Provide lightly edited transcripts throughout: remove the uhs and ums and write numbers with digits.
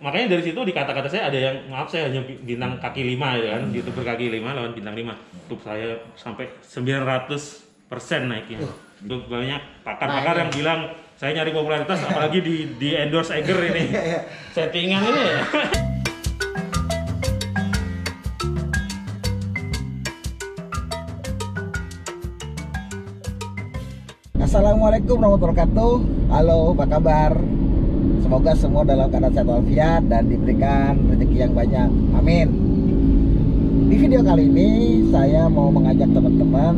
makanya dari situ di kata-kata saya ada yang maaf saya hanya bintang kaki 5 ya kan, YouTuber kaki 5 lawan bintang 5. YouTube saya sampai 900% naiknya. Itu banyak pakar-pakar yang bilang saya nyari popularitas apalagi di endorse Eiger ini. Settingan ini ya. Assalamualaikum warahmatullahi wabarakatuh. Halo, apa kabar? Semoga semua dalam keadaan sehat walafiat dan diberikan rezeki yang banyak. Amin. Di video kali ini saya mau mengajak teman-teman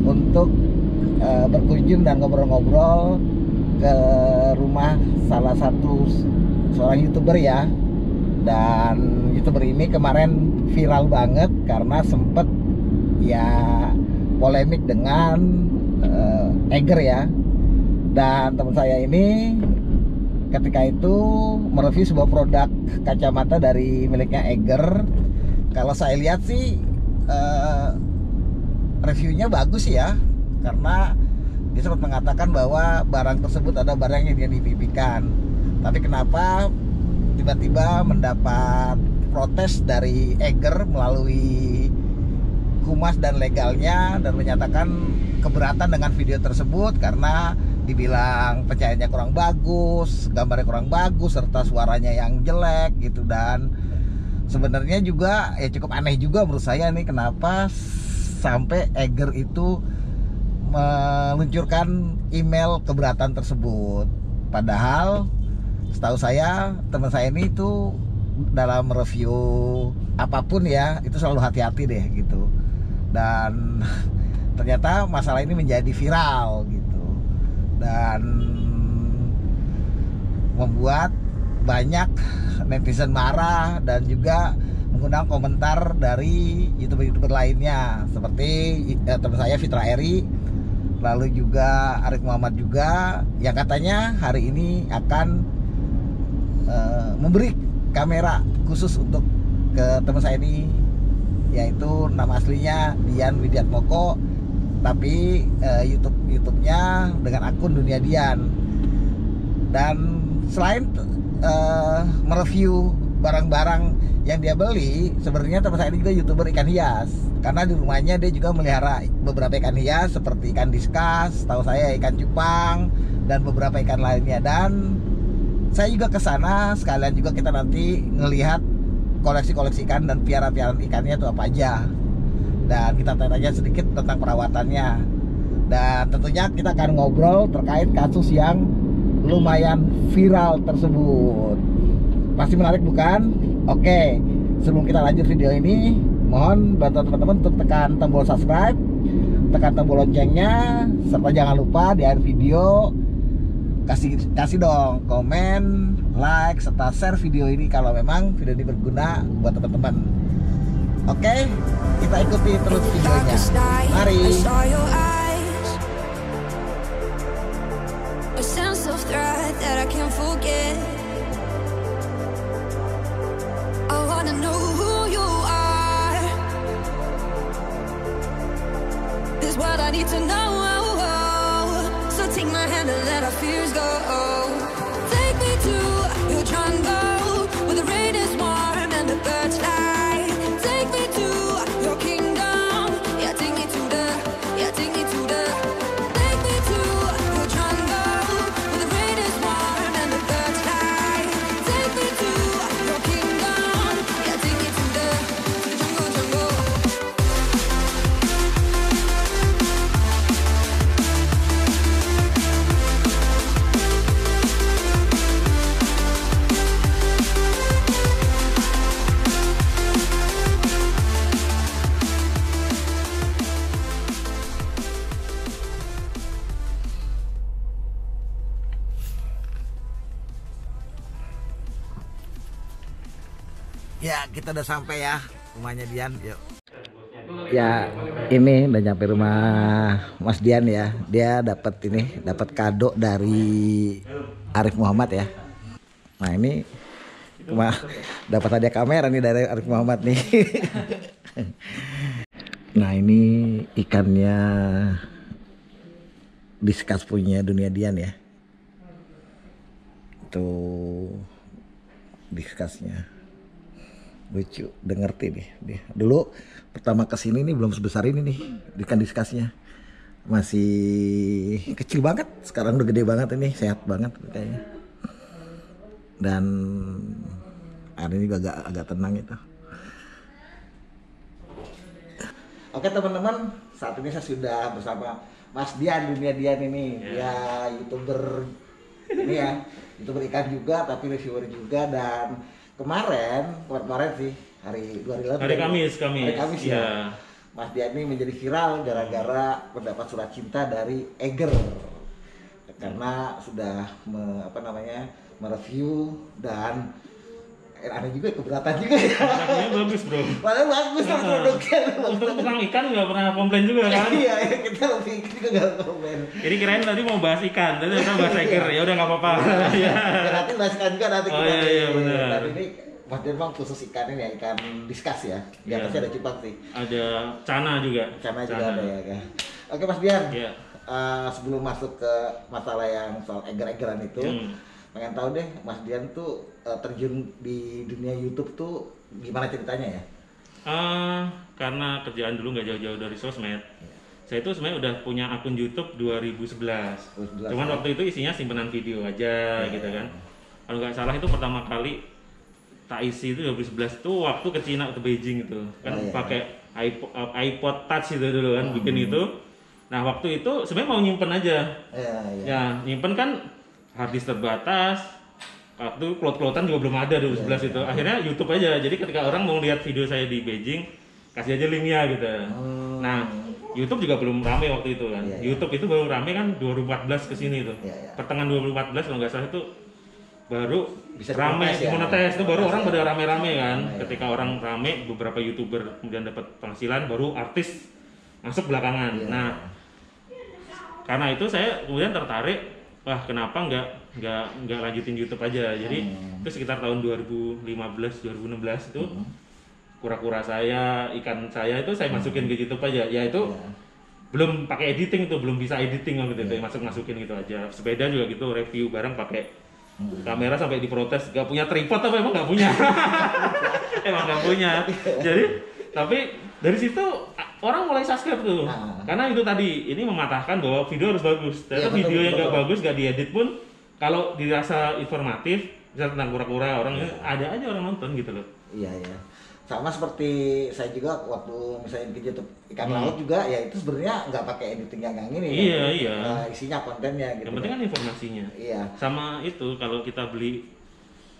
untuk berkunjung dan ngobrol-ngobrol ke rumah salah satu seorang YouTuber ya. Dan YouTuber ini kemarin viral banget karena sempet ya polemik dengan Eiger ya. Dan teman saya ini ketika itu mereview sebuah produk kacamata dari miliknya Eiger. Kalau saya lihat sih reviewnya bagus ya, karena dia sempat mengatakan bahwa barang tersebut ada barang yang dia impikan. Tapi kenapa tiba-tiba mendapat protes dari Eiger melalui humas dan legalnya, dan menyatakan keberatan dengan video tersebut karena dibilang pencahayaannya kurang bagus, gambarnya kurang bagus, serta suaranya yang jelek gitu. Dan sebenarnya juga ya cukup aneh juga menurut saya nih, kenapa sampai Eiger itu meluncurkan email keberatan tersebut. Padahal setahu saya teman saya ini itu dalam review apapun ya itu selalu hati-hati deh gitu. Dan ternyata masalah ini menjadi viral gitu, dan membuat banyak netizen marah dan juga mengundang komentar dari YouTuber lainnya seperti teman saya Fitra Eri, lalu juga Arif Muhammad juga, yang katanya hari ini akan memberi kamera khusus untuk ke teman saya ini, yaitu nama aslinya Dian Widiatmoko, tapi YouTube-nya dengan akun Dunia Dian. Dan selain mereview barang-barang yang dia beli, sebenarnya teman saya ini juga YouTuber ikan hias, karena di rumahnya dia juga melihara beberapa ikan hias seperti ikan diskas, tahu saya ikan cupang, dan beberapa ikan lainnya. Dan saya juga ke sana sekalian juga kita nanti ngelihat koleksi-koleksi ikan dan piara-piaraan ikannya itu apa aja. Dan kita tanya sedikit tentang perawatannya. Dan tentunya kita akan ngobrol terkait kasus yang lumayan viral tersebut. Pasti menarik bukan? Oke, sebelum kita lanjut video ini, mohon bantu teman-teman untuk tekan tombol subscribe, tekan tombol loncengnya, serta jangan lupa di akhir video kasih dong komen, like, serta share video ini kalau memang video ini berguna buat teman-teman. Oke, kita ikuti terus videonya. Mari. Take my hand and let our fears go. Take me to your jungle where the rain is warm and the birds fly. Take me to your kingdom. Yeah, take me to the. Yeah, take me to the. Take me to your jungle where the rain is warm and the birds fly. Take me to your kingdom. Yeah, take me to the jungle, jungle. Ya, kita udah sampai ya rumahnya Dian. Yuk. Ya, ini udah nyampe rumah Mas Dian ya. Dia dapat kado dari Arif Muhammad ya. Nah, ini dapat hadiah kamera nih dari Arif Muhammad nih. Nah, ini ikannya diskas punya Dunia Dian ya. Tuh Diskusnya lucu, udah ngerti nih dia. Dulu pertama kesini nih belum sebesar ini nih ikan diskusnya, masih kecil banget. Sekarang udah gede banget ini, sehat banget kayaknya. Dan hari ini juga agak tenang itu. Oke teman-teman, saat ini saya sudah bersama Mas Dian, Dunia Dian ini. Dia YouTuber ini ya, YouTuber ikan juga tapi reviewer juga. Dan kemarin sih hari lalu, Hari Kamis ya. Mas Dian ini menjadi viral gara-gara mendapat surat cinta dari Eger karena sudah mereview dan aneh juga, keberatan juga ya. Produknya bagus bro. Padahal bagus lah produknya. Untuk tukang ikan nggak pernah komplain juga kan? Iya, kita lebih juga nggak komplain. Jadi kirain tadi mau bahas ikan, tadi kita bahas Eger, ya udah nggak apa-apa. Ya, nanti bahas ikan juga nanti kita. Iya benar. Tapi ini Mas Dian bang khusus ikan ini ya, ikan diskus ya. Di atasnya ada cupang sih. Ada cana juga. Cana juga ada ya. Oke Mas Dian. Iya. Sebelum masuk ke masalah yang soal eger-egeran itu, pengen tahu deh Mas Dian tuh terjun di dunia YouTube tuh gimana ceritanya ya? Karena kerjaan dulu nggak jauh-jauh dari sosmed. Saya itu sebenarnya udah punya akun YouTube 2011. Cuman waktu itu isinya simpenan video aja gitu kan. Kalau nggak salah itu pertama kali tak isi itu 2011 tuh waktu ke Cina, ke Beijing itu kan pakai iPod Touch itu dulu kan bikin itu. Nah waktu itu sebenarnya mau nyimpen aja. Ya nyimpen kan harddisk terbatas. Waktu cloud-cloudan juga belum ada 2011 itu. Akhirnya YouTube aja. Jadi ketika orang mau lihat video saya di Beijing, kasih aja linknya gitu. Nah YouTube juga belum rame waktu itu kan. YouTube itu baru rame kan 2014 kesini tuh. Pertengahan 2014 kalau nggak salah itu baru bisa rame monetis itu baru orang pada rame-rame kan. Ketika orang rame, beberapa YouTuber kemudian dapat penghasilan, baru artis masuk belakangan. Nah karena itu saya kemudian tertarik, wah kenapa nggak lanjutin YouTube aja. Jadi itu sekitar tahun 2015-2016 itu kura-kura saya, ikan saya itu saya masukin ke YouTube aja. Ya itu belum pakai editing tuh, belum bisa editing gitu, masukin gitu aja. Sepeda juga gitu, review barang pakai kamera sampai diprotes, gak punya tripod apa emang gak punya. Emang gak punya. Jadi tapi dari situ orang mulai subscribe tuh. Karena itu tadi ini mematahkan bahwa video harus bagus. Ternyata video yang gak bagus, gak diedit pun kalau dirasa informatif, misalnya tentang kura-kura, orang ada aja orang nonton gitu loh. Iya. Sama seperti saya juga waktu misalnya bikin YouTube ikan laut juga, ya itu sebenarnya nggak pakai editing yang ini. Iya. Isinya kontennya gitu. Yang penting kan informasinya. Iya. Sama itu kalau kita beli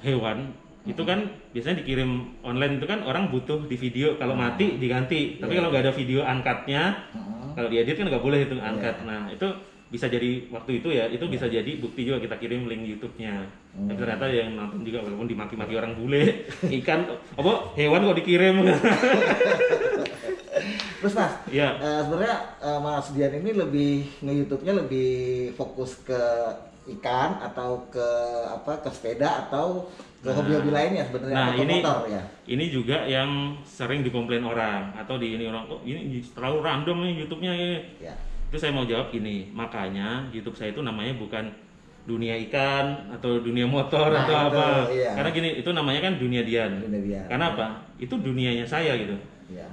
hewan itu kan biasanya dikirim online itu kan orang butuh di video, kalau mati diganti. Tapi kalau nggak ada video uncut-nya, kalau diedit kan nggak boleh itu uncut. Nah itu bisa jadi waktu itu ya, itu bisa jadi bukti juga kita kirim link YouTube-nya. Tapi ternyata yang nonton juga walaupun dimaki-maki orang bule, ikan apa hewan kok dikirim. Terus Mas, sebenarnya Mas Dian ini lebih nge-YouTube-nya lebih fokus ke ikan atau ke sepeda atau ke hobi-hobi lainnya sebenarnya, atau motor ya? Ini juga yang sering dikomplain orang atau di ini orang kok ini terlalu random nih YouTube-nya ya. Itu saya mau jawab gini, makanya YouTube saya itu namanya bukan dunia ikan atau dunia motor atau apa. Karena gini, itu namanya kan Dunia Dian. Karena apa? Itu dunianya saya gitu.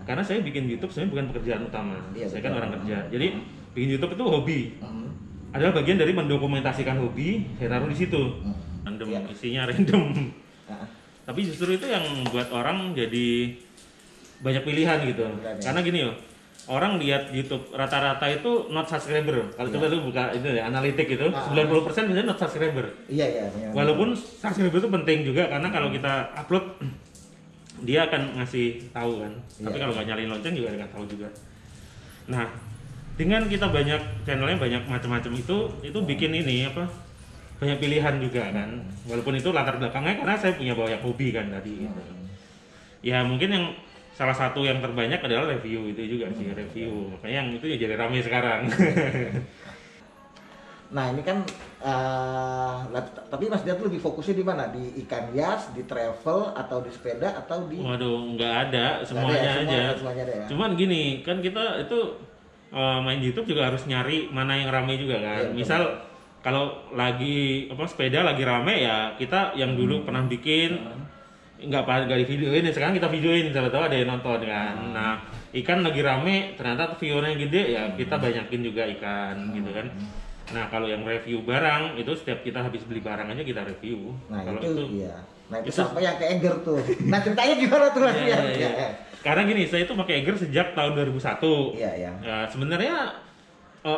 Karena saya bikin YouTube sebenarnya bukan pekerjaan utama. Saya kan orang kerja. Jadi bikin YouTube itu hobi. Adalah bagian dari mendokumentasikan hobi, saya taruh di situ. Random, isinya random. Tapi justru itu yang membuat orang jadi banyak pilihan gitu. Karena gini loh. Orang lihat YouTube rata-rata itu not subscriber. Kalau coba lu buka itu ya analitik itu 90% biasanya not subscriber. Iya. Walaupun subscriber itu penting juga karena kalau kita upload dia akan ngasih tahu kan. Tapi kalau nggak nyalain lonceng juga nggak tahu juga. Nah, dengan kita banyak channelnya banyak macam-macam itu bikin ini apa? Banyak pilihan juga kan. Walaupun itu latar belakangnya karena saya punya banyak hobi kan tadi gitu. Ya mungkin yang salah satu yang terbanyak adalah review itu juga sih, review. Makanya yang itu ya jadi ramai sekarang. Nah ini kan, tapi Mas Dian tuh lebih fokusnya di mana? Di ikan hias, di travel, atau di sepeda, atau di? Waduh, nggak ada, semuanya aja. Semuanya ada ya? Cuman gini, kan kita itu main YouTube juga harus nyari mana yang ramai juga kan. Misal kalau lagi sepeda lagi rame ya kita yang dulu pernah bikin nggak di videoin, sekarang kita videoin, siapa tahu ada yang nonton kan. Nah, ikan lagi rame, ternyata viewernya gede, ya kita banyakin juga ikan gitu kan. Nah, kalau yang review barang itu setiap kita habis beli barang aja kita review. Nah Kalau itu iya. Nah itu itu- sampai yang ke Eger tuh. Nah ceritanya gimana tuh Mas? Iya, Biar- iya, iya. Karena gini, saya itu pakai Eger sejak tahun 2001. Iya, iya. Ya, sebenarnya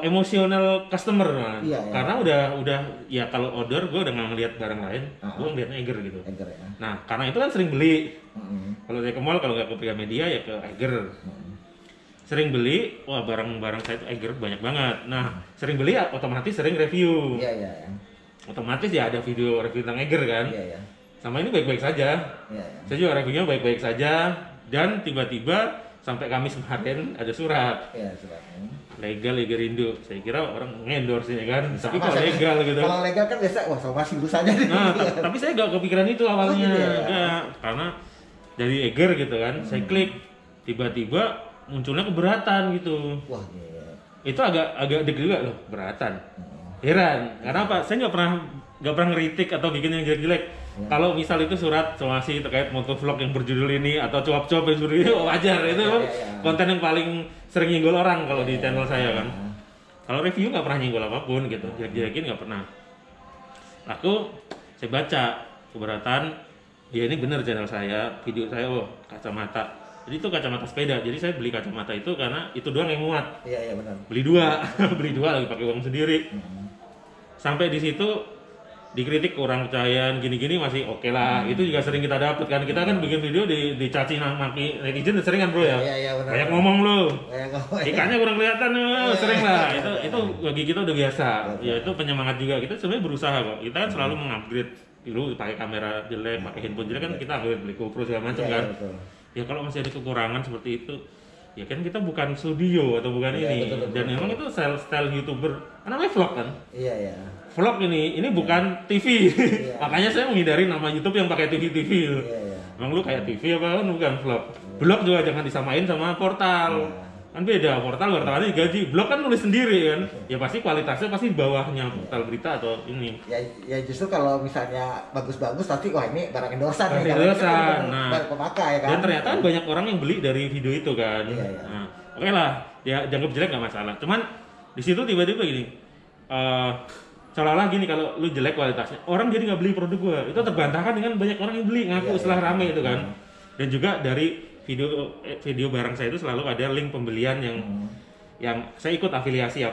emosional customer, Mas. Iya, iya. Karena udah ya kalau order gue udah nggak ngeliat barang lain, gue ngeliatnya Eger gitu. Eger ya. Nah, karena itu kan sering beli. Mm-mm. Kalau saya ke mall, kalau nggak ke Priamedia ya ke Eger. Sering beli, wah barang-barang saya itu Eger banyak banget. Nah, sering beli ya otomatis sering review. Iya iya. Iya Otomatis ya ada video review tentang Eger kan. iya. Sama ini baik-baik saja. Iya iya. Saya juga reviewnya baik-baik saja. Dan tiba-tiba sampai Kamis kemarin ada surat. Iya suratnya. Legal Egerindo. Saya kira orang ngendorse ini kan. Tapi Sama kok saya- legal gitu. Kalau legal kan biasa wah sama silus aja nih. Nah, tapi saya gak kepikiran itu awalnya. Oh, gitu ya? Enggak. Karena dari Eger gitu kan. Saya klik. Tiba-tiba munculnya keberatan gitu. Wah iya. Itu agak deg juga loh, beratan. Heran, karena apa? Saya nggak pernah ngeritik atau bikin yang jelek-jelek. Kalau misal itu surat somasi terkait motovlog yang berjudul ini atau cuap-cuap yang berjudul ini, wajar. Itu memang konten yang paling sering nyenggol orang kalau di channel saya kan. Kalau review nggak pernah nyenggol apapun gitu, jelek-jelekin nggak pernah. Lalu saya baca keberatan, ya ini benar channel saya, video saya, oh kacamata. Jadi itu kacamata sepeda. Jadi saya beli kacamata itu karena itu doang yang muat. Iya iya benar. Beli dua, beli dua lagi pakai uang sendiri. Sampai di situ dikritik kurang percayaan gini-gini masih oke lah. Itu juga sering kita dapat kan. Kita kan bikin video dicaci maki netizen sering kan bro ya. Iya iya benar. Banyak ngomong lu. Kayak ngomong. Ikannya kurang kelihatan, sering lah. Itu bagi kita udah biasa. Ya itu penyemangat juga. Kita sebenarnya berusaha kok. Kita kan selalu mengupgrade. Dulu pakai kamera jelek, pakai handphone jelek kan kita upgrade beli GoPro segala macam Iya, kan. iya, betul. Ya kalau masih ada kekurangan seperti itu, ya kan kita bukan studio atau bukan Iya, ini. betul. Dan memang itu style YouTuber. Namanya vlog kan. Iya iya. Vlog ini bukan TV. Iya. Makanya saya menghindari nama YouTube yang pakai TV. Iya iya. Emang lu kayak TV apa kan bukan vlog. Blog juga jangan disamain sama portal. Iya. Kan beda, portal wartawannya digaji. Blog kan nulis sendiri kan. Ya pasti kualitasnya pasti di bawahnya portal berita atau ini. Ya justru kalau misalnya bagus-bagus nanti wah ini barang endorsan Barang nih. endorsan, Nah. nah. Barang pemakai kan. Dan ternyata kan banyak orang yang beli dari video itu kan. Iya, iya. Nah, oke lah, ya dianggap jelek nggak masalah. Cuman di situ tiba-tiba gini, seolah-olah gini kalau lu jelek kualitasnya, orang jadi nggak beli produk gua. Itu terbantahkan dengan banyak orang yang beli ngaku Iya, setelah iya. rame itu kan. Dan juga dari video barang saya itu selalu ada link pembelian yang saya ikut afiliasi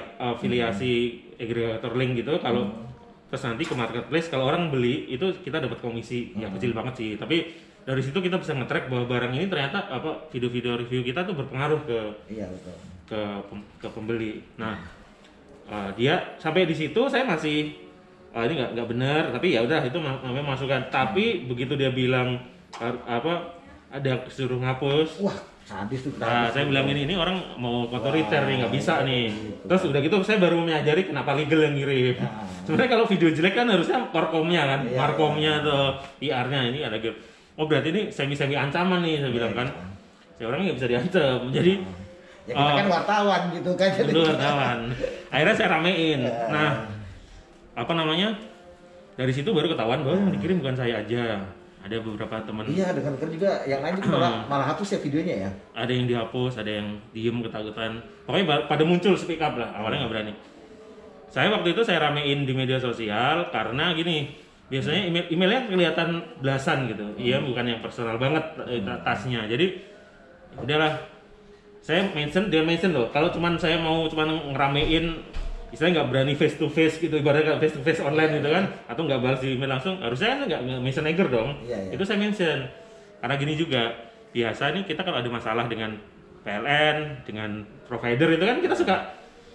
agregator link gitu. Kalau terus nanti ke marketplace kalau orang beli itu kita dapat komisi ya kecil banget sih, tapi dari situ kita bisa nge-track bahwa barang ini ternyata video-video review kita tuh berpengaruh ke Iya betul. ke pembeli. Nah, dia sampai di situ saya masih ini nggak benar, tapi ya udah itu namanya masukan. Tapi begitu dia bilang ada suruh ngapus, Wah sadis tuh. nah saya bilang ini orang mau otoriter nih nggak bisa nih. Terus udah gitu saya baru menyadari kenapa legal yang ngirim. Sebenarnya kalau video jelek kan harusnya korkomnya kan, Iya, markomnya atau PR-nya ini ada gitu. Oh berarti ini semi ancaman nih saya bilang kan. Saya orangnya nggak bisa diancam. Jadi Ya kita kan wartawan gitu kan. jadi- Betul kawan. Akhirnya saya ramein. Nah, apa namanya? Dari situ baru ketahuan bahwa yang dikirim bukan saya aja. Ada beberapa teman. Iya dengar juga yang lain juga malah hapus ya videonya ya. Ada yang dihapus, ada yang diem ketakutan. Pokoknya pada muncul speak up lah. Awalnya nggak berani. Saya waktu itu saya ramein di media sosial karena gini. Biasanya emailnya kelihatan belasan gitu. Iya, bukan yang personal banget tasnya. Jadi udahlah. Saya dia mention loh. Kalau saya mau ngeramein, istilahnya nggak berani face to face gitu, ibaratnya face to face online gitu kan, atau nggak balas di email langsung, harusnya kan nggak mention Eger dong. Iya. Itu saya mention. Karena gini juga, biasa nih kita kalau ada masalah dengan PLN, dengan provider itu kan kita suka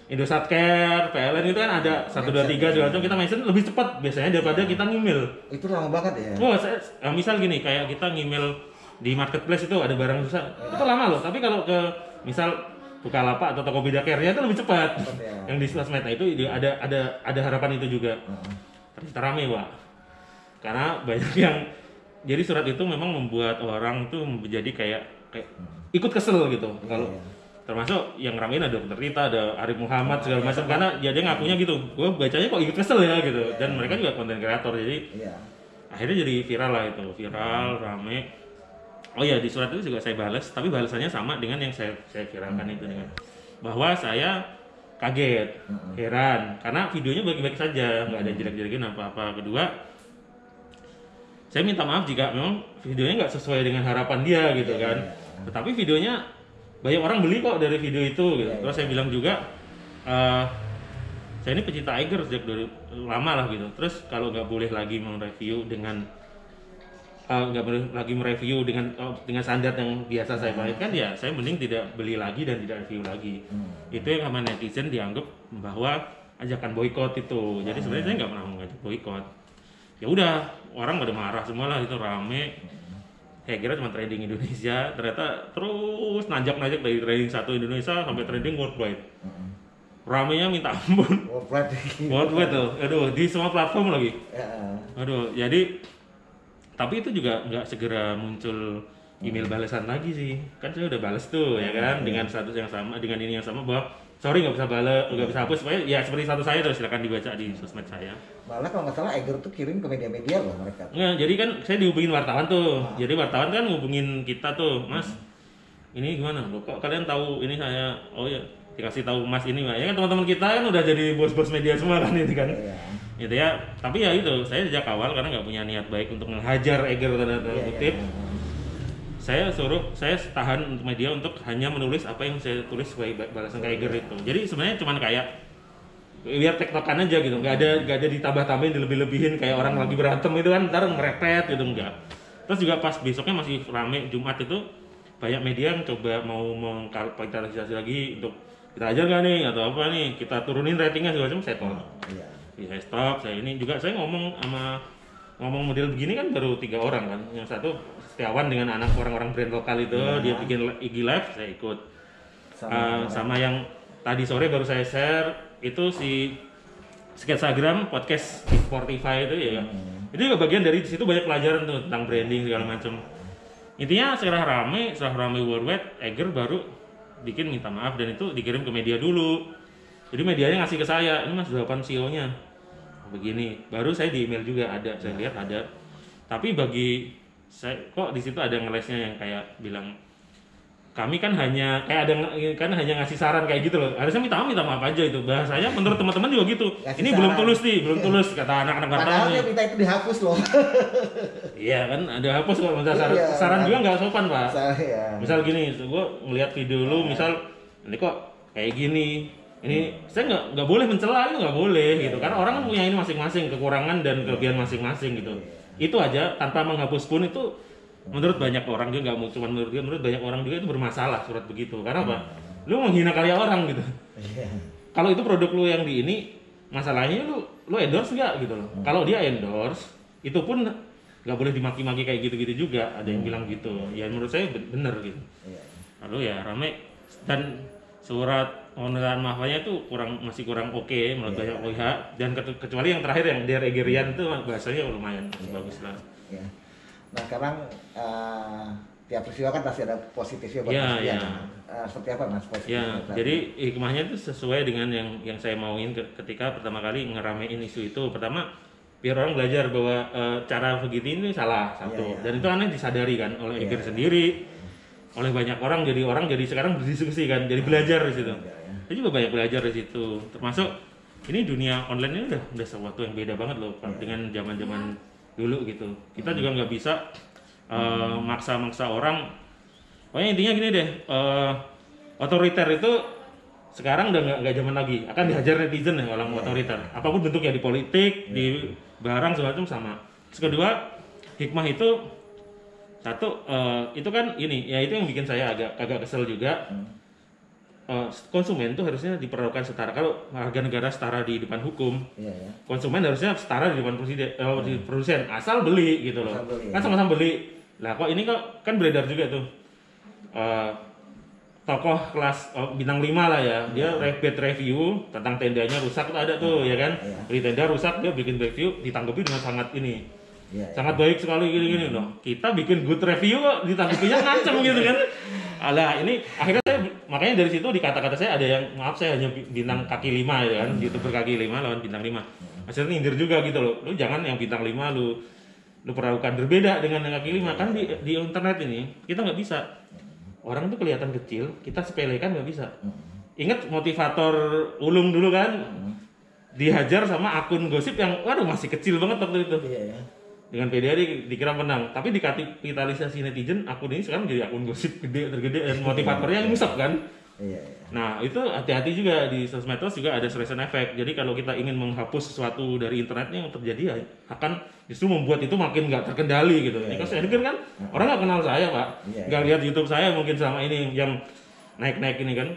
Indosat Care, PLN itu kan ada 1, 2, 3, 2, kita mention lebih cepat biasanya daripada kita ngemail. Itu lama banget ya. Oh, misal gini, kayak kita ngemail di marketplace itu ada barang susah, itu lama loh. Tapi kalau ke misal Bukalapak atau Tokopedia Care-nya itu lebih cepat. ya. Yang di sosmed itu ada harapan itu juga. Ternyata rame, Pak. Karena banyak yang jadi surat itu memang membuat orang tuh menjadi kayak ikut kesel gitu. Kalau termasuk yang ramein ada Dr. Rita, ada Arif Muhammad segala macam karena dia ngakunya gitu. Gue bacanya kok ikut kesel ya gitu. Dan mereka juga konten kreator jadi Iya. akhirnya jadi viral lah itu, viral, rame. Oh ya, di surat itu juga saya balas, tapi balasannya sama dengan yang saya viralkan itu, dengan bahwa saya kaget, heran, karena videonya baik-baik saja, nggak ada jelek-jelekin apa-apa. Kedua, saya minta maaf jika memang videonya nggak sesuai dengan harapan dia gitu kan. Tetapi videonya banyak orang beli kok dari video itu gitu. Terus saya bilang juga, saya ini pecinta Eiger sejak dari lama lah gitu. Terus kalau nggak boleh lagi mereview dengan nggak boleh lagi mereview dengan standar yang biasa saya mainkan, ya saya mending tidak beli lagi dan tidak review lagi. Itu yang sama netizen dianggap bahwa ajakan boykot itu. Jadi sebenarnya saya nggak pernah mengajak boykot. Ya udah, orang pada marah semua lah, itu rame. Saya kira cuma trending Indonesia, ternyata terus nanjak-nanjak dari trending 1 Indonesia sampai trending worldwide. Ramenya minta ampun. Worldwide tuh, aduh, di semua platform lagi. Aduh, jadi tapi itu juga nggak segera muncul email balasan lagi sih. Kan saya udah balas tuh ya kan, dengan status yang sama, dengan ini yang sama, bahwa sorry nggak bisa balas, nggak bisa hapus. Supaya ya seperti status saya tuh, silakan dibaca di sosmed saya. Malah kalau nggak salah Eiger tuh kirim ke media-media loh mereka. Nggak, jadi kan saya dihubungin wartawan tuh. Jadi wartawan kan ngubungin kita tuh, Mas, ini gimana? Loh, kok kalian tahu ini saya? Oh ya, dikasih tahu Mas ini, Mbak. Ya kan teman-teman kita kan udah jadi bos-bos media semua kan itu kan. Gitu ya. Tapi ya itu, saya sejak awal karena nggak punya niat baik untuk menghajar Eiger tanda kutip. Saya tahan untuk media untuk hanya menulis apa yang saya tulis sebagai balasan ke Eiger itu. Jadi sebenarnya cuma kayak biar tektokan aja gitu, nggak ada ditambah-tambahin, dilebih-lebihin kayak orang lagi berantem itu kan, ntar merepet gitu, enggak. Terus juga pas besoknya masih rame Jumat itu, banyak media yang coba mau mengkapitalisasi lagi untuk kita ajar nggak nih atau apa nih, kita turunin ratingnya segala macam, saya tolak. Ya, saya stop, saya ngomong model begini kan baru 3 orang kan. Yang satu Setiawan dengan anak orang-orang brand lokal itu, dia bikin IG live, saya ikut. Sama yang tadi sore baru saya share itu si Sketsagram podcast di Spotify itu ya. Itu juga bagian dari situ, banyak pelajaran tuh tentang branding segala macam. Intinya setelah rame worldwide, Eiger baru bikin minta maaf dan itu dikirim ke media dulu. Jadi medianya ngasih ke saya, ini Mas jawaban CEO-nya begini. Baru saya di email juga ada, saya lihat ada. Tapi bagi saya kok di situ ada ngelesnya yang kayak bilang kami kan hanya ngasih saran kayak gitu loh. Harusnya minta maaf aja itu. Bahasanya menurut teman-teman juga gitu. Ngasih ini saran. belum tulus kata anak-anak wartawan. Padahal dia minta itu dihapus loh. Iya kan, ada hapus kok minta saran. Iya, Saran juga nggak sopan, Pak. Iya. Misal gini, gue ngeliat video lu, misal ini kok kayak gini. Ini saya nggak boleh mencela, itu nggak boleh gitu. Karena orang kan punya ini masing-masing, kekurangan dan kelebihan masing-masing gitu. Itu aja tanpa menghapus pun itu menurut banyak orang juga, nggak cuma menurut dia, menurut banyak orang juga itu bermasalah surat begitu. Karena apa? Lu menghina karya orang gitu. Kalau itu produk lu yang di ini, masalahnya lu endorse nggak gitu loh. Kalau dia endorse, itu pun nggak boleh dimaki-maki kayak gitu-gitu juga. Ada yang bilang gitu. Ya menurut saya bener gitu. Lalu ya rame, dan surat permohonan maafnya itu masih kurang oke menurut banyak pihak, dan kecuali yang terakhir yang Dear Eigerian itu bahasanya lumayan bagus lah. Nah sekarang tiap peristiwa kan pasti ada positifnya buat manusia. Seperti apa Mas positifnya? Jadi hikmahnya itu sesuai dengan yang saya mauin ketika pertama kali ngeramein isu itu. Pertama, biar orang belajar bahwa cara begitu ini salah satu. Dan itu aneh disadari kan oleh Eiger sendiri, oleh banyak orang. Jadi sekarang berdiskusi kan, jadi belajar di situ. Saya juga banyak belajar di situ. Termasuk ini dunia online ini udah sesuatu yang beda banget loh dengan zaman-zaman dulu gitu. Kita juga nggak bisa maksa-maksa orang. Pokoknya intinya gini deh, otoriter itu sekarang udah nggak zaman lagi, akan dihajar netizen ya orang otoriter. Apapun bentuknya, di politik, di barang segala macam sama. Terus kedua, hikmah itu satu, itu kan ini, ya itu yang bikin saya agak kesel juga. Konsumen tuh harusnya diperlakukan setara. Kalau harga negara setara di depan hukum, konsumen harusnya setara di depan produsen, asal beli gitu loh. Kan sama-sama beli. Lah kok ini kan beredar juga tuh tokoh kelas bintang 5 lah ya, dia bad review tentang tendanya rusak tuh ada tuh ya kan. Beli tenda rusak, dia bikin review ditanggapi dengan sangat ini. Sangat baik sekali gini loh. Kita bikin good review kok ditanggapinya ngancem gitu kan. Alah ini akhirnya makanya dari situ di kata-kata saya ada yang maaf saya hanya bintang kaki 5 ya kan, YouTuber kaki 5 lawan bintang 5. Maksudnya nyindir juga gitu loh. Lu jangan yang bintang 5 lu lu perlakukan berbeda dengan yang kaki lima. Kan di internet ini kita nggak bisa, orang tuh kelihatan kecil, kita sepelekan nggak bisa. Ingat motivator ulung dulu kan, dihajar sama akun gosip yang waduh masih kecil banget waktu itu. Iya. Dengan PDA dikira menang, tapi dikapitalisasi netizen, akun ini sekarang jadi akun gosip tergede dan motivatornya nyungsep kan. Iya. Nah itu hati-hati juga di sosmed terus juga ada suppression effect. Jadi kalau kita ingin menghapus sesuatu dari internetnya yang terjadi ya akan justru membuat itu makin nggak terkendali gitu. Ini kan saya dengar kan orang nggak kenal saya pak, nggak lihat YouTube saya mungkin selama ini yang naik-naik ini kan.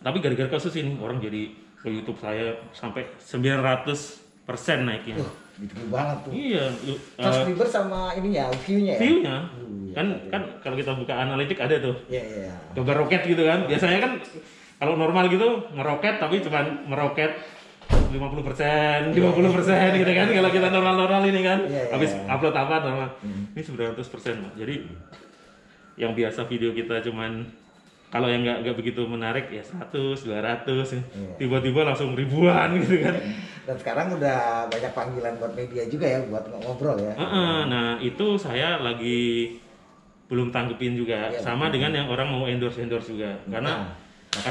Tapi gara-gara kasus ini orang jadi ke YouTube saya sampai 900% naiknya. Gitu banget tuh. Iya. Subscriber sama ini ya, view-nya ya. View-nya kan kalau kita buka analitik ada tuh. Iya. Gambar roket gitu kan. Biasanya kan kalau normal gitu ngeroket tapi cuma meroket 50%, 50% gitu kan. Kalau kita normal ini kan. Habis upload apa normal. Ini 900%. Jadi yang biasa video kita cuman kalau yang nggak begitu menarik ya 100, 200, tiba-tiba langsung ribuan gitu kan. Dan sekarang udah banyak panggilan buat media juga ya, buat ngobrol ya. Nah itu saya lagi belum tanggepin juga, sama dengan yang orang mau endorse juga, karena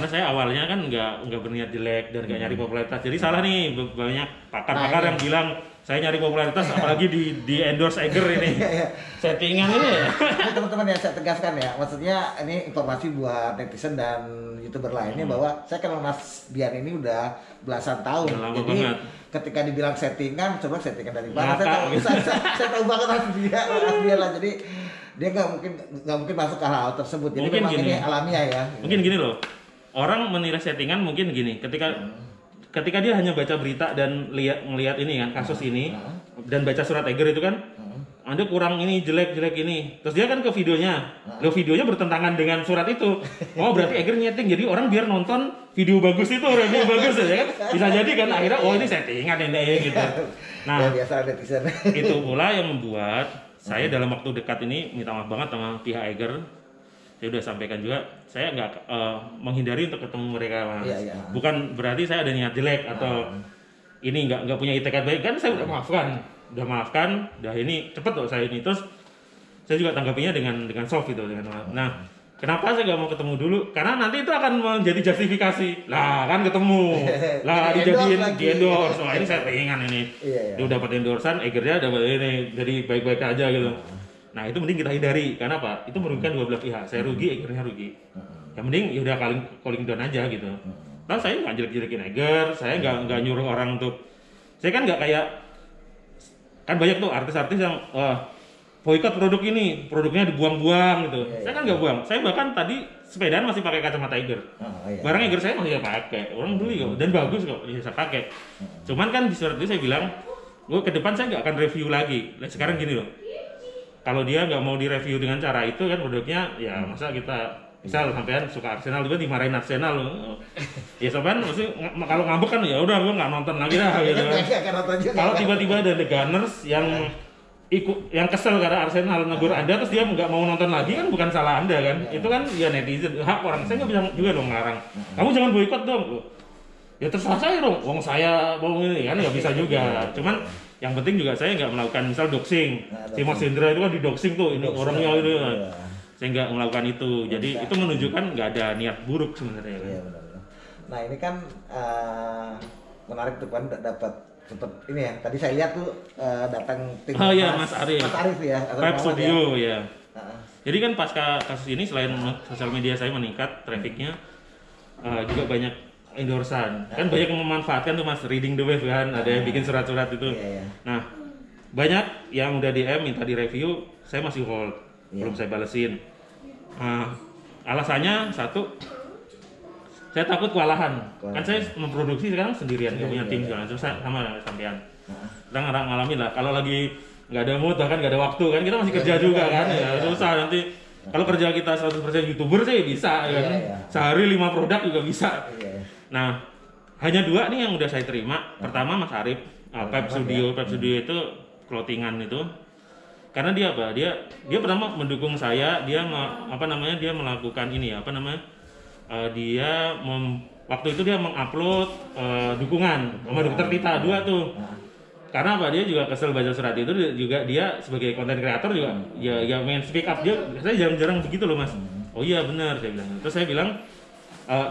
saya awalnya kan nggak berniat jelek dan nggak nyari popularitas. Jadi salah nih banyak pakar-pakar yang bilang saya nyari popularitas, apalagi di endorse Eiger ini. Settingan ini ya. Ini teman-teman yang saya tegaskan ya, maksudnya ini informasi buat netizen dan YouTuber lainnya bahwa saya kenal Mas Dian ini udah belasan tahun. Lama Jadi banget. ketika dibilang settingan, coba settingan dari mana? Saya tahu banget Mas Dian lah. Jadi dia nggak mungkin masuk ke hal tersebut. Jadi Mungkin memang gini. ini alamiah ya. Mungkin gini loh, orang menilai settingan mungkin gini, ketika dia hanya baca berita dan ngelihat ini kan kasus ini dan baca surat Eiger itu kan, Anda kurang ini jelek ini, terus dia kan ke videonya, videonya bertentangan dengan surat itu, oh berarti Eiger nyeting, jadi orang biar nonton video bagus itu, review bagus ya kan, bisa jadi kan akhirnya oh ini settingan ini gitu. Nah Ya, biasa netizen. itu pula yang membuat saya dalam waktu dekat ini minta maaf banget sama pihak Eiger. Saya udah sampaikan juga, saya nggak menghindari untuk ketemu mereka mas. Iya. Bukan berarti saya ada niat jelek atau ini nggak punya itikat baik, kan saya udah maafkan, udah ini cepet loh saya ini. Terus saya juga tanggapinya dengan soft gitu, dengan maaf. Nah kenapa saya nggak mau ketemu dulu? Karena nanti itu akan menjadi justifikasi. Lah kan ketemu, lah dijadiin di-endorse. Wah ini saya pengen ini. Iya. Dia dapat endorsan, Eigernya dapat ini, jadi baik-baik aja gitu. Nah itu mending kita hindari, karena apa? Itu merugikan dua belah pihak. Saya rugi, Eigernya rugi. Yang mending ya udah calling down aja gitu. Nah saya nggak jelek-jelekin Eiger, saya nggak nyuruh orang untuk, saya kan nggak kayak, kan banyak tuh artis-artis yang boikot produk ini, produknya dibuang-buang gitu. Saya kan nggak buang, saya bahkan tadi sepedaan masih pakai kacamata Eiger. Barang Eiger saya masih pakai, orang beli kok, dan bagus kok, ya saya pakai. Cuman kan di surat itu saya bilang, gue ke depan saya nggak akan review lagi. Nah, sekarang gini loh, kalau dia nggak mau direview dengan cara itu kan produknya, ya masa kita misal sampean suka Arsenal juga dimarahin Arsenal loh. Ya sampean mesti kalau ngambek kan ya udah gue nggak nonton lagi dah gitu kan. Kalau tiba-tiba ada The Gunners yang yang kesel karena Arsenal negur Anda terus dia nggak mau nonton lagi kan bukan salah Anda kan. Itu kan ya netizen, hak orang. Saya nggak bisa juga dong ngarang. Kamu jangan boikot dong. Ya terserah saya dong. Wong saya mau ini kan nggak bisa juga. Cuman yang penting juga saya nggak melakukan misal doxing. Si Mas Hendra itu kan di doxing tuh, ini orangnya ini. Saya nggak melakukan itu. Jadi itu menunjukkan nggak ada niat buruk sebenarnya. Iya benar. Nah ini kan menarik tuh kan dapat seperti ini ya. Tadi saya lihat tuh datang tim Mas Arif. Mas Arif ya. Pep Studio ya. Jadi kan pasca kasus ini selain sosial media saya meningkat trafficnya, juga banyak endorsan. Kan banyak yang memanfaatkan tuh Mas Reading the Wave kan, ada yang bikin surat-surat itu. Nah, banyak yang udah DM minta di-review, saya masih hold, belum saya balesin. Alasannya satu, saya takut kewalahan. Kan saya memproduksi sekarang sendirian, nggak punya tim juga. Sama sampean. Kita ngalamin lah. Kalau lagi nggak ada mood, bahkan nggak ada waktu kan, kita masih kerja juga kan. Ya susah nanti. Kalau kerja kita 100% YouTuber sih bisa kan. Sehari 5 produk juga bisa. Nah, hanya 2 nih yang udah saya terima. Pertama Mas Arif, Pep Studio itu clothingan itu. Karena dia apa? Dia pertama mendukung saya, dia dia melakukan ini waktu itu dia mengupload dukungan sama Dokter Tita 2 tuh. karena apa, dia juga kesel baca surat itu, juga dia sebagai konten kreator juga ya main speak up, dia saya jarang-jarang begitu loh mas. Oh iya benar, saya bilang. Terus saya bilang,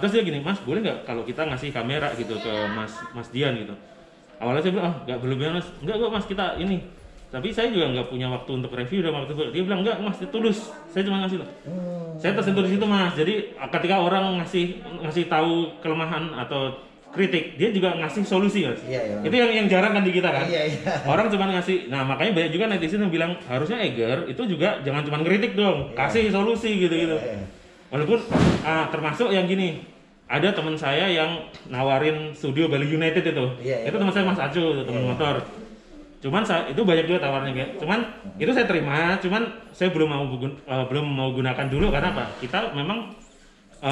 terus dia gini, mas boleh nggak kalau kita ngasih kamera gitu ke mas Dian gitu. Awalnya saya bilang, nggak berlebihan mas, enggak kok mas, kita ini. Tapi saya juga nggak punya waktu untuk review dan waktu. Dia bilang enggak mas, tulus, saya cuma ngasih loh. Saya tersentuh di situ mas. Jadi ketika orang ngasih tahu kelemahan atau kritik, dia juga ngasih solusi mas. Iya. Itu yang jarang kan di kita kan. Iya. Orang cuma ngasih. Nah makanya banyak juga netizen yang bilang harusnya Eger itu juga jangan cuma kritik dong, kasih solusi gitu. Iya. Walaupun termasuk yang gini, ada teman saya yang nawarin studio Bali United itu. Iya. Itu teman saya Mas Acu, teman motor. Cuman itu banyak juga tawarnya kayak. Cuman itu saya terima, cuman saya belum mau gunakan dulu karena apa? Kita memang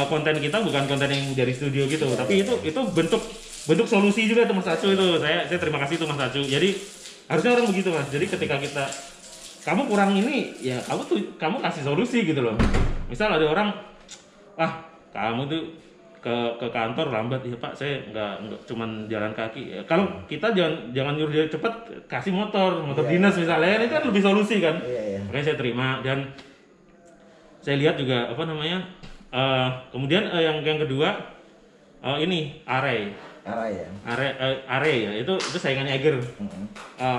konten kita bukan konten yang dari studio gitu, tapi itu bentuk solusi juga tuh Mas Acu itu. Saya terima kasih tuh Mas Acu. Jadi harusnya orang begitu Mas. Jadi ketika kamu kurang ini, ya kamu kasih solusi gitu loh. Misal ada orang, kamu tuh ke kantor lambat, ya Pak, saya nggak cuman jalan kaki. Ya, kalau kita jangan nyuruh dia cepet, kasih motor dinas misalnya, ini kan lebih solusi kan. Makanya saya terima dan saya lihat juga kemudian yang kedua ini Are ya, itu saingannya Eger.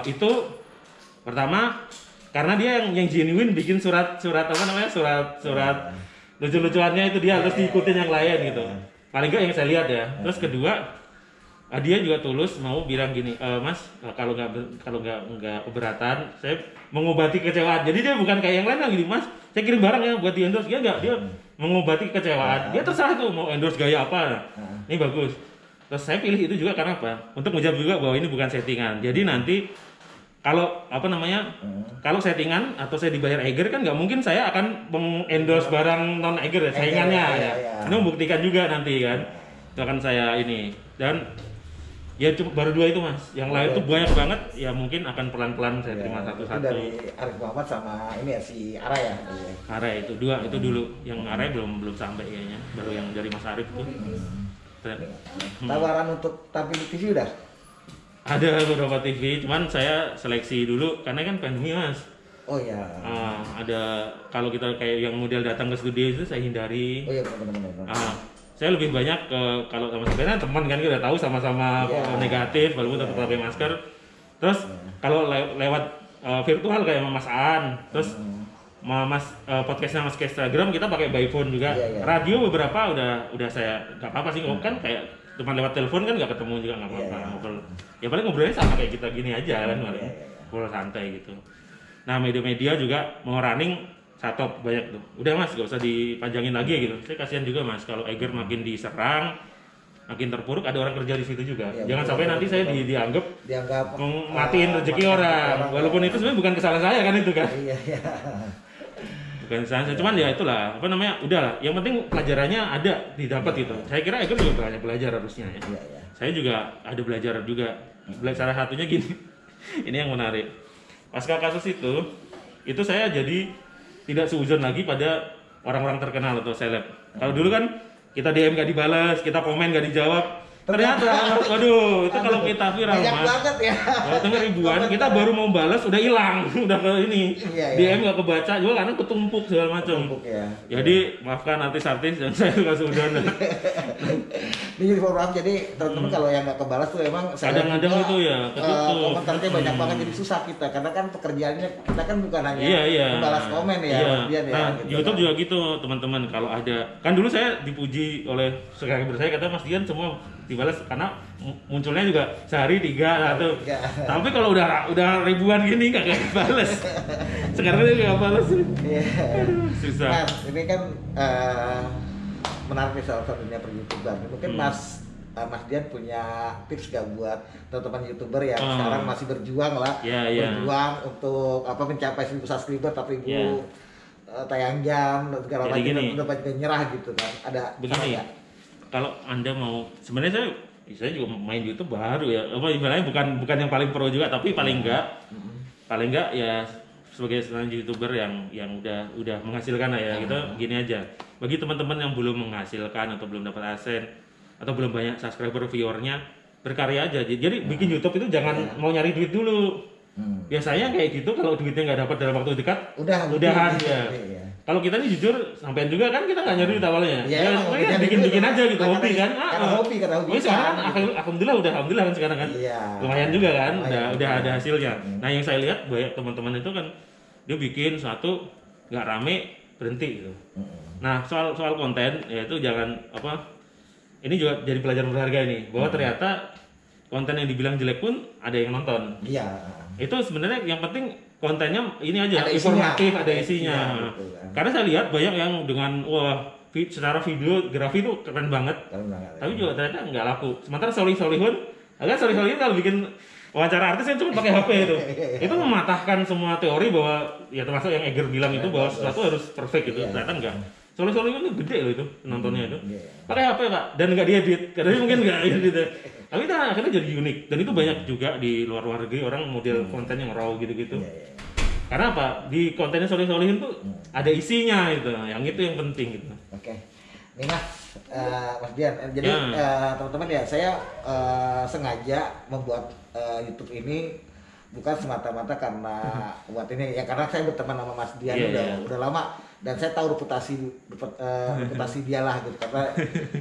Itu pertama karena dia yang genuine bikin surat lucu-lucuannya itu dia harus diikutin yang lain gitu. Paling enggak yang saya lihat ya. Terus kedua dia juga tulus mau bilang gini, Mas, kalau nggak keberatan, saya mengobati kekecewaan. Jadi dia bukan kayak yang lain yang gini, Mas, saya kirim barang ya buat di endorse. Dia mengobati kekecewaan. Dia terserah tuh mau endorse gaya apa. Ini bagus. Terus saya pilih itu juga karena apa? Untuk menjawab juga bahwa ini bukan settingan. Jadi nanti kalau kalau settingan atau saya dibayar Eger kan nggak mungkin saya akan mengendorse barang non Eger ya, saingannya ya. Ini membuktikan juga nanti kan. Itu akan saya ini dan ya cuma baru 2 itu Mas. Yang lain tuh banyak banget, ya mungkin akan pelan-pelan saya terima satu-satu. Dari Arif Muhammad sama ini ya si Ara ya. Ara itu 2 itu dulu. Yang Ara belum sampai kayaknya. Baru yang dari Mas Arif tuh. Tawaran untuk tampil di TV udah? Ada beberapa TV, cuman saya seleksi dulu karena kan pandemi Mas. Oh iya. Ada kalau kita kayak yang model datang ke studio itu saya hindari. Oh iya benar. Saya lebih banyak ke kalau sama sebenarnya teman kan kita tahu sama-sama negatif walaupun tetap pakai masker. Terus kalau lewat virtual kayak Mas Aan, terus Mas podcastnya Mas Instagram kita pakai by phone juga. Radio beberapa udah saya nggak apa-apa sih kan kayak cuma lewat telepon kan nggak ketemu juga nggak apa-apa. Ngobrol. Ya paling ngobrolnya sama kayak kita gini aja kan, ngobrol santai gitu. Nah media-media juga mau running satop banyak tuh. Udah Mas, gak usah dipanjangin lagi gitu. Saya kasihan juga Mas kalau Eger makin diserang, makin terpuruk, ada orang kerja di situ juga. Jangan sampai nanti saya dianggap matiin rezeki orang. Walaupun itu sebenarnya bukan kesalahan saya kan itu kan. Iya. Bukan kesalahan saya, cuman ya itulah udahlah. Yang penting pelajarannya ada didapat gitu. Saya kira Eger juga banyak belajar harusnya ya. Saya juga ada belajar juga. Salah satunya gini. Ini yang menarik. Pasca kasus itu saya jadi tidak seuzon lagi pada orang-orang terkenal atau seleb. Kalau dulu kan kita DM gak dibalas, kita komen gak dijawab. Ternyata, waduh, itu kalau kita viral banyak Mas. banget ya. Kalau ribuan, kita baru mau balas udah hilang, udah ke ini. DM gak kebaca juga karena ketumpuk segala macam. Jadi maafkan artis-artis yang saya suka seuzon. Ini program jadi teman-teman kalau yang nggak kebalas tuh emang kadang-kadang itu ya ketutup. Komentarnya banyak banget jadi susah kita karena kan pekerjaannya kita kan bukan hanya membalas komen ya. Nah, gitu, YouTube juga gitu teman-teman, kalau ada kan dulu saya dipuji oleh subscriber saya, kata Mas Dian semua dibalas karena munculnya juga sehari 3 atau tapi kalau udah ribuan gini nggak dibalas. Sekarang dia nggak balas. Susah. Nah, ini kan menarik salah satunya per YouTuber. Mungkin Mas Dian punya tips gak buat teman-teman YouTuber yang sekarang masih berjuang lah, berjuang untuk mencapai 1000 subscriber tapi tayang jam dan segala macam udah banyak nyerah gitu kan. Ada begini. Kalau Anda mau, sebenarnya saya juga main YouTube baru ya. Ibaratnya bukan yang paling pro juga, tapi paling enggak ya sebagai seorang YouTuber yang udah menghasilkan ya gitu. Gini aja. Bagi teman-teman yang belum menghasilkan atau belum dapat AdSense atau belum banyak subscriber viewernya, berkarya aja. Jadi bikin YouTube itu jangan mau nyari duit dulu. Biasanya kayak gitu kalau duitnya nggak dapat dalam waktu dekat, udahan ya. Kalau kita ini jujur, sampean juga kan kita nggak nyari duit awalnya. Iya, Ya bikin aja gitu, hobi kan. Karena hobi Oh, sekarang alhamdulillah kan sekarang kan. Iya. Lumayan juga kan, Lumayan. udah ada hasilnya. Nah, yang saya lihat banyak teman-teman itu kan dia bikin satu nggak rame berhenti gitu. Nah, soal konten ya itu jangan apa. Ini juga jadi pelajaran berharga ini bahwa ternyata konten yang dibilang jelek pun ada yang nonton. Iya. Itu sebenarnya yang penting kontennya ini aja Ada isinya. informatif, ada isinya. Betul, kan. Karena saya lihat banyak yang dengan secara videografi itu keren banget. Tapi juga ternyata nggak laku. Sementara Solihun kalau bikin wawancara artis kan cuma pakai HP itu. Itu mematahkan semua teori bahwa ya termasuk yang Eger bilang itu bahwa sesuatu harus perfect gitu. Ternyata enggak. Solihun itu gede loh itu penontonnya itu. Pakai HP Pak dan nggak diedit. Karena mungkin nggak edit. Tapi itu akhirnya jadi unik dan itu banyak juga di luar negeri orang model konten yang raw gitu-gitu. Karena apa? Di kontennya Solihin tuh ada isinya itu. Yang itu yang penting gitu. Oke. Nih Mas Dian. Jadi teman-teman ya, saya sengaja membuat YouTube ini bukan semata-mata karena buat ini ya, karena saya berteman sama Mas Dian udah lama dan saya tahu reputasi dia lah gitu, karena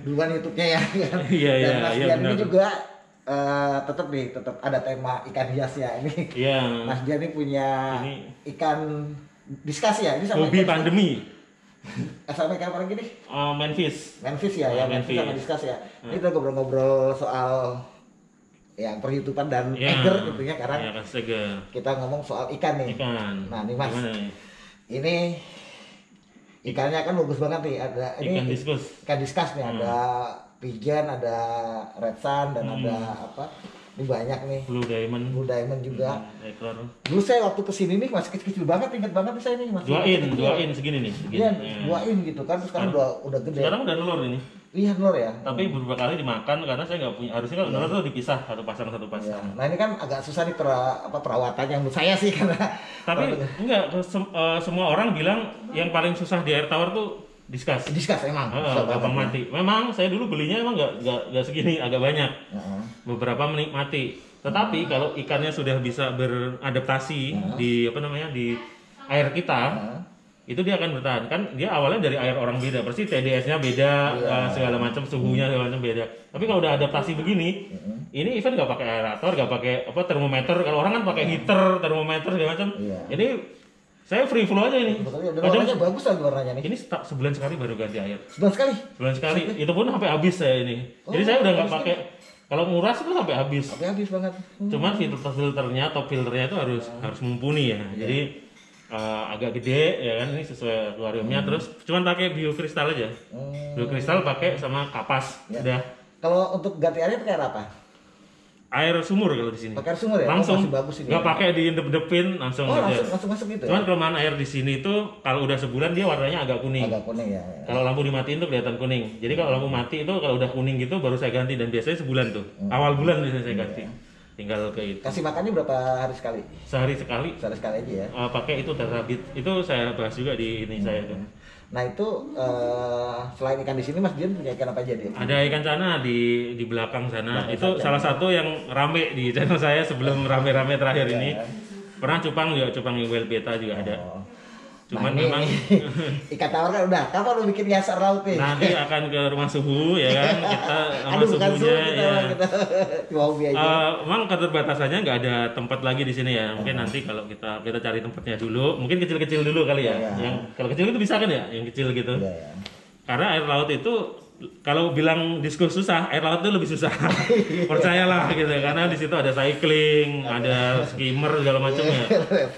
duluan YouTube-nya ya kan. Dan Mas Dian ini juga tetap ada tema ikan hias ya ini. Mas Dian ini punya ikan diskus ya, ini sama hobi pandemi. Sama ikan apa lagi nih? Manfish ya, Manfish sama diskus ya. Ini kita ngobrol-ngobrol soal yang per-YouTubean dan Eger tentunya karena kita ngomong soal ikan nih. Nah, nih Mas. Ini ikannya kan bagus banget nih. Ada ikan ini diskus. Ikan diskus nih, ada pigeon, ada red sun dan ada apa? Ini banyak nih. Blue diamond juga. Ekor. Dulu saya waktu kesini nih masih kecil-kecil banget, ingat banget nih saya nih masih. Dua in segini nih. Iya, 2 in gitu kan. Sekarang udah gede. Sekarang udah telur ini. Iya, telur ya. Tapi beberapa kali dimakan karena saya nggak punya. Harusnya kalau telur tuh dipisah satu pasang. Nah ini kan agak susah nih perawatannya menurut saya sih karena. Tapi enggak semua orang bilang yang paling susah di air tawar tuh diskus emang. Gampang mati. Memang saya dulu belinya emang nggak segini, agak banyak. Beberapa menikmati. Tetapi kalau ikannya sudah bisa beradaptasi di air kita, itu dia akan bertahan. Kan dia awalnya dari air orang beda, pasti TDS-nya beda, segala macam suhunya segala macam beda. Tapi kalau udah adaptasi begini, ini even nggak pakai aerator, nggak pakai termometer. Kalau orang kan pakai heater, termometer segala macam. Ini saya free flow aja ini. Warnanya bagus lagi warnanya nih. Ini sebulan sekali baru ganti air. Sebulan sekali. Itu pun sampai habis saya ini. Jadi saya udah nggak pakai. Kalau nguras itu sampai habis. Habis banget. Cuman filternya, top filternya itu harus mumpuni ya. Jadi agak gede ya kan, ini sesuai akuariumnya. Terus cuman pakai biokristal aja. Biokristal pakai sama kapas. Udah. Kalau untuk ganti airnya pakai air apa? Air sumur kalau di sini. Pakai air sumur ya? Langsung. Masih bagus ini. Nggak pakai diindep-indepin, langsung aja. Langsung masuk gitu. Cuman kelemahan air di sini tuh kalau udah sebulan dia warnanya agak kuning. Ya. Kalau lampu dimatiin tuh kelihatan kuning. Jadi kalau lampu mati itu kalau udah kuning gitu baru saya ganti, dan biasanya sebulan tuh. Awal bulan biasanya saya ganti. Tinggal kayak gitu. Kasih makannya berapa hari sekali? Sehari sekali. Sehari sekali aja ya. Pakai itu tetrabit. Itu saya bahas juga di ini saya tuh. Nah itu selain ikan di sini Mas Dian punya ikan apa aja dia? Ada ikan cana di belakang sana. Itu salah satu yang rame di channel saya sebelum rame-rame terakhir ini. Pernah cupang Wild Beta juga ada. Cuman memang ikan tawar kan udah. Kapan lu bikin hiasan laut nih? Nanti akan ke rumah suhu ya kan, kita sama suhunya ya. Cuma hobi aja. Memang keterbatasannya nggak ada tempat lagi di sini ya. Mungkin nanti kalau kita cari tempatnya dulu, mungkin kecil-kecil dulu kali ya. Yang kalau kecil itu bisa kan ya, yang kecil gitu. Karena air laut itu kalau bilang diskus susah, air laut itu lebih susah. Percayalah gitu, karena di situ ada cycling, ada skimmer segala macam ya.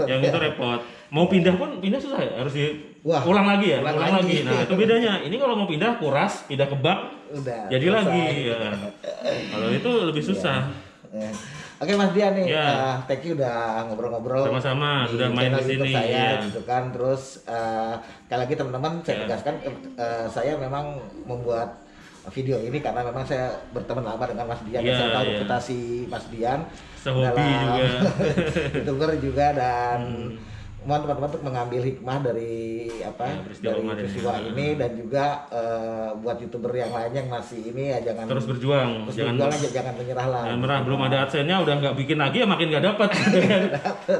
Yang itu repot. Mau pindah susah ya, harus ulang lagi ya, ulang lagi. Nah, itu bedanya. Ini kalau mau pindah kuras, pindah ke bak, udah jadi selesai. Lagi ya. Kalau itu lebih susah. Oke Mas Dian nih, thank you udah ngobrol-ngobrol. Sama-sama, sudah main di sini saya, gitu kan. Terus sekali lagi teman-teman saya tegaskan, saya memang membuat video ini karena memang saya berteman lama dengan Mas Dian. Saya tahu reputasi Mas Dian. Sehobi juga. YouTuber juga dan mohon teman-teman untuk mengambil hikmah dari apa Ya, peristiwa dari kemarin. peristiwa ini, dan juga buat YouTuber yang lainnya yang masih ini ya jangan Terus berjuang, terus jangan berjuang aja, jangan menyerah lah. jangan merah. Belum ada AdSense-nya udah nggak bikin lagi ya makin nggak dapat.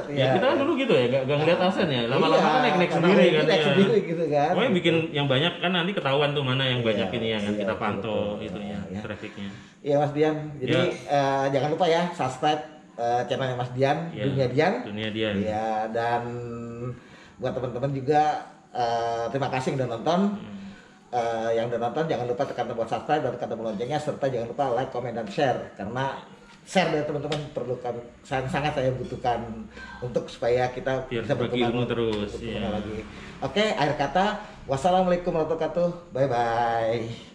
Ya kita kan dulu gitu ya, nggak ngeliat AdSense ya. Lama-lama kan naik sendiri kan. naik Ya. sendiri gitu kan. Pokoknya bikin yang banyak kan nanti ketahuan tuh mana yang banyak ini yang iya, kita betul, pantau betul. itunya, Ya. trafficnya. Iya Mas Dian, jadi jangan lupa ya subscribe channelnya Mas Dian, Ya, Dunia Dian. Dunia Dian. Iya, dan buat teman-teman juga terima kasih yang udah nonton. Yang udah nonton jangan lupa tekan tombol subscribe dan tekan tombol loncengnya, serta jangan lupa like, comment, dan share, karena share dari teman-teman perlukan, sangat saya butuhkan untuk supaya kita Biar bisa berbagi ilmu terus, berkembang iya. lagi. Oke, akhir kata, wassalamualaikum warahmatullahi wabarakatuh, bye bye.